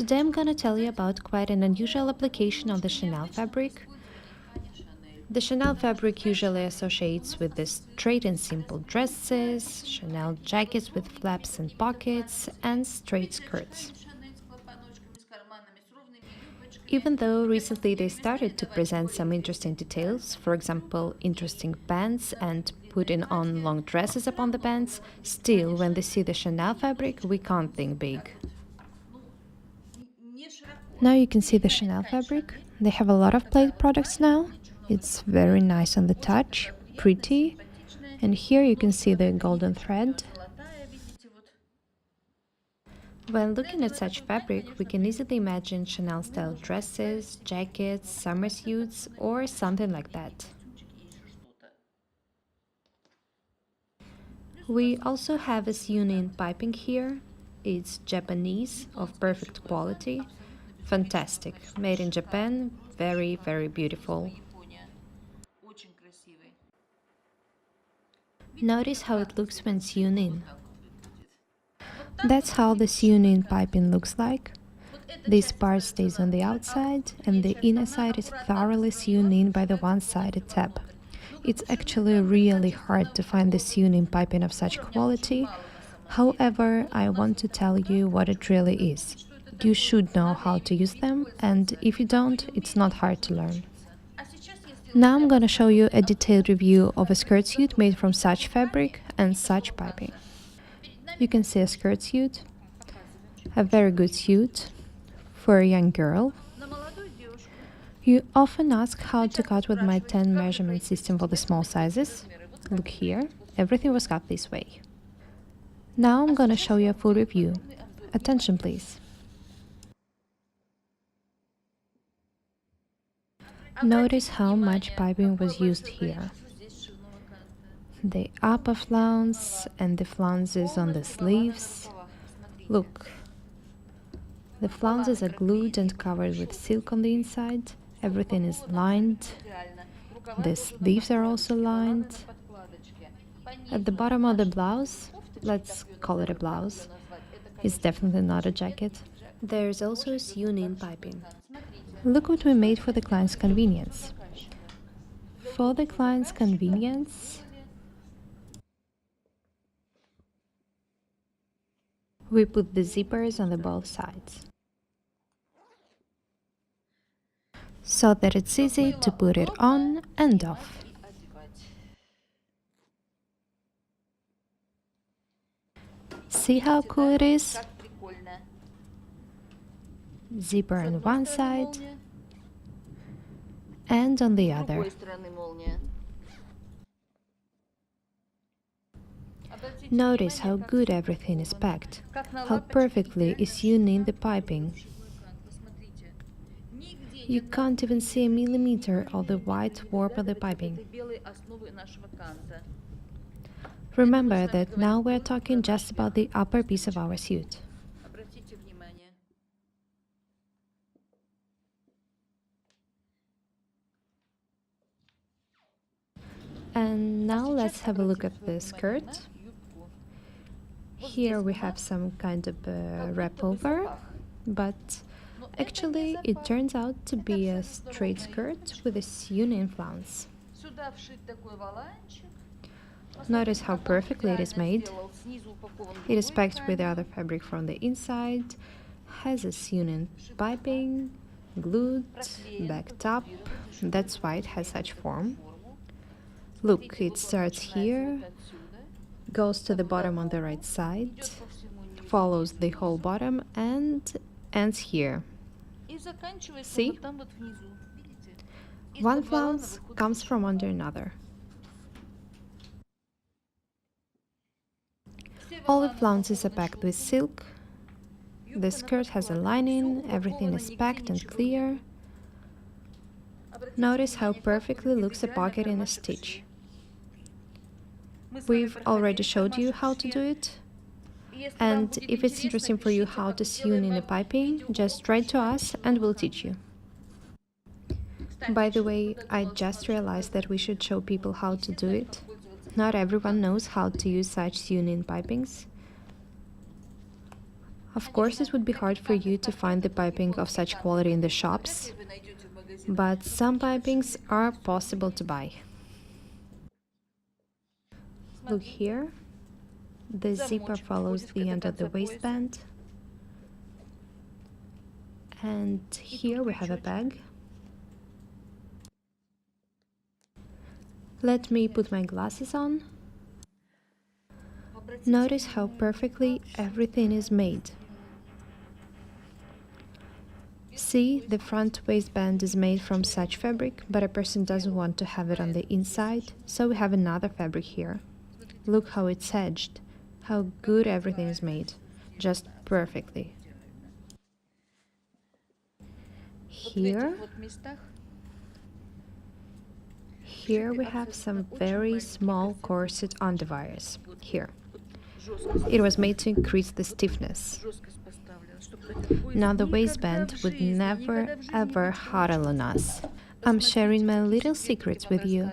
Today I'm gonna tell you about quite an unusual application of the Chanel fabric. The Chanel fabric usually associates with the straight and simple dresses, Chanel jackets with flaps and pockets, and straight skirts. Even though recently they started to present some interesting details, for example, interesting bands and putting on long dresses upon the bands, still, when they see the Chanel fabric, we can't think big. Now you can see the Chanel fabric. They have a lot of plaid products now. It's very nice on the touch, pretty. And here you can see the golden thread. When looking at such fabric, we can easily imagine Chanel-style dresses, jackets, summer suits, or something like that. We also have a sewn-in piping here. It's Japanese, of perfect quality. Fantastic, made in Japan, very, very beautiful. Notice how it looks when sewn in. That's how the sewn-in piping looks like. This part stays on the outside, and the inner side is thoroughly sewn in by the one-sided tab. It's actually really hard to find the sewn-in piping of such quality. However, I want to tell you what it really is. You should know how to use them, and if you don't, it's not hard to learn. Now I'm gonna show you a detailed review of a skirt suit made from such fabric and such piping. You can see a skirt suit, a very good suit for a young girl. You often ask how to cut with my 10 measurement system for the small sizes. Look here, everything was cut this way. Now I'm gonna show you a full review. Attention please. Notice how much piping was used here. The upper flounce and the flounces on the sleeves. Look, the flounces are glued and covered with silk on the inside. Everything is lined. The sleeves are also lined. At the bottom of the blouse, let's call it a blouse, it's definitely not a jacket. There's also sewn-in piping. Look what we made for the client's convenience. For the client's convenience, we put the zippers on the both sides, so that it's easy to put it on and off. See how cool it is? Zipper on one side and on the other. Notice how good everything is packed, how perfectly is sewn in the piping. You can't even see a millimeter of the white warp of the piping. Remember that now we're talking just about the upper piece of our suit. And now let's have a look at the skirt. Here we have some kind of wrap over, but actually it turns out to be a straight skirt with a sewn-in flounce. Notice how perfectly it is made. It is packed with the other fabric from the inside, has a sewn-in piping, glued, backed up, that's why it has such form. Look, it starts here, goes to the bottom on the right side, follows the whole bottom and ends here. See? One flounce comes from under another. All the flounces are packed with silk. The skirt has a lining, everything is packed and clear. Notice how perfectly looks a pocket in a stitch. We've already showed you how to do it, and if it's interesting for you how to sewn in the piping, just write to us and we'll teach you. By the way, I just realized that we should show people how to do it. Not everyone knows how to use such sewn-in pipings. Of course, it would be hard for you to find the piping of such quality in the shops, but some pipings are possible to buy. Look here, the zipper follows the end of the waistband, and here we have a bag. Let me put my glasses on. Notice how perfectly everything is made. See, the front waistband is made from such fabric, but a person doesn't want to have it on the inside, so we have another fabric here. Look how it's edged, how good everything is made, just perfectly. Here we have some very small corset underwires. Here. It was made to increase the stiffness. Now the waistband would never ever huddle on us. I'm sharing my little secrets with you.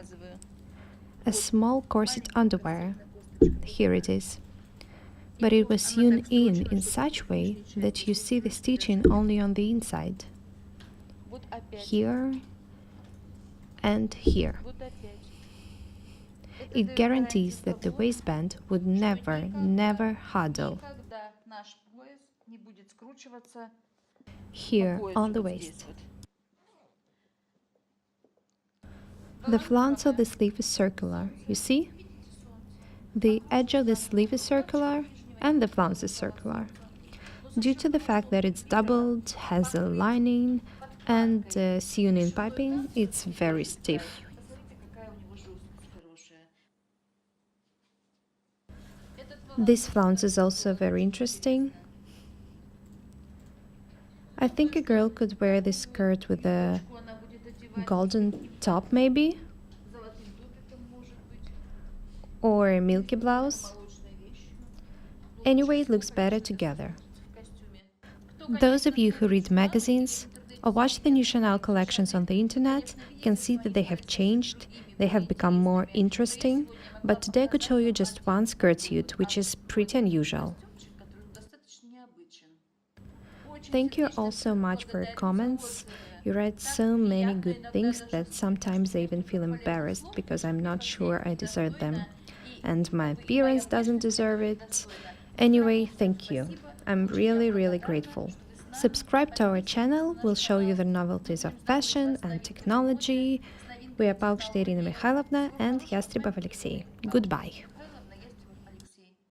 A small corset underwire. Here it is. But it was sewn in such way that you see the stitching only on the inside. Here and here. It guarantees that the waistband would never huddle. Here on the waist. The flounce of the sleeve is circular, you see? The edge of the sleeve is circular and the flounce is circular. Due to the fact that it's doubled, has a lining and sewn-in piping, it's very stiff. This flounce is also very interesting. I think a girl could wear this skirt with a golden top maybe, or a milky blouse. Anyway, it looks better together. Those of you who read magazines or watch the new Chanel collections on the internet can see that they have changed, they have become more interesting, but today I could show you just one skirt suit, which is pretty unusual. Thank you all so much for your comments. You write so many good things that sometimes I even feel embarrassed because I'm not sure I deserve them. And my appearance doesn't deserve it. Anyway, thank you. I'm really grateful. Subscribe to our channel, we'll show you the novelties of fashion and technology. We are Paukštė Irina Mikhailovna and Yastribov Alexei. Goodbye.